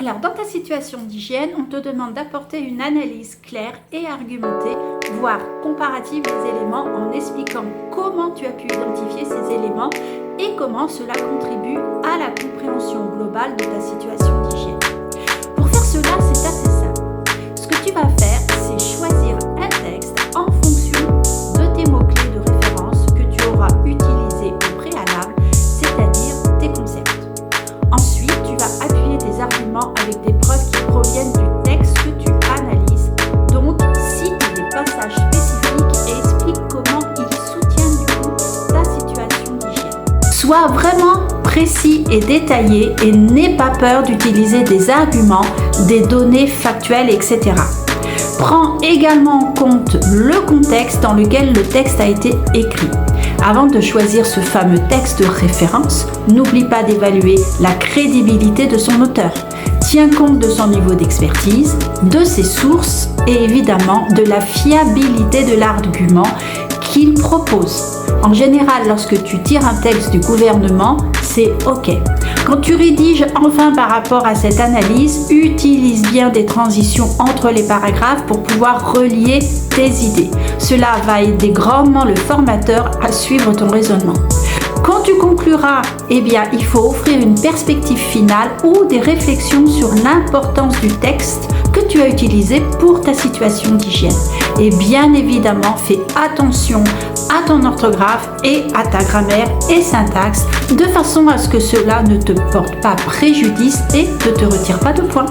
Alors, dans ta situation d'hygiène, on te demande d'apporter une analyse claire et argumentée, voire comparative des éléments en expliquant comment tu as pu identifier ces éléments et comment cela contribue à la compréhension globale de ta situation d'hygiène. Pour faire cela, c'est assez simple. Ce que tu vas faire, c'est choisir un texte en fonction de tes mots-clés de référence que tu auras utilisés au préalable, c'est-à-dire tes concepts. Ensuite, tu vas appuyer tes arguments avec des preuves qui proviennent du texte que tu analyses. Donc, cite des passages spécifiques et explique comment ils soutiennent du coup ta situation d'hygiène. Sois vraiment précis et détaillé et n'aie pas peur d'utiliser des arguments, des données factuelles, etc. Prends également en compte le contexte dans lequel le texte a été écrit. Avant de choisir ce fameux texte de référence, n'oublie pas d'évaluer la crédibilité de son auteur. Tiens compte de son niveau d'expertise, de ses sources et évidemment de la fiabilité de l'argument qu'il propose. En général, lorsque tu tires un texte du gouvernement, c'est OK. Quand tu rédiges enfin par rapport à cette analyse, utilise bien des transitions entre les paragraphes pour pouvoir relier tes idées. Cela va aider grandement le formateur à suivre ton raisonnement. Quand tu concluras, il faut offrir une perspective finale ou des réflexions sur l'importance du texte que tu as utilisé pour ta situation d'hygiène. Et bien évidemment, fais attention à ton orthographe et à ta grammaire et syntaxe de façon à ce que cela ne te porte pas préjudice et ne te retire pas de points.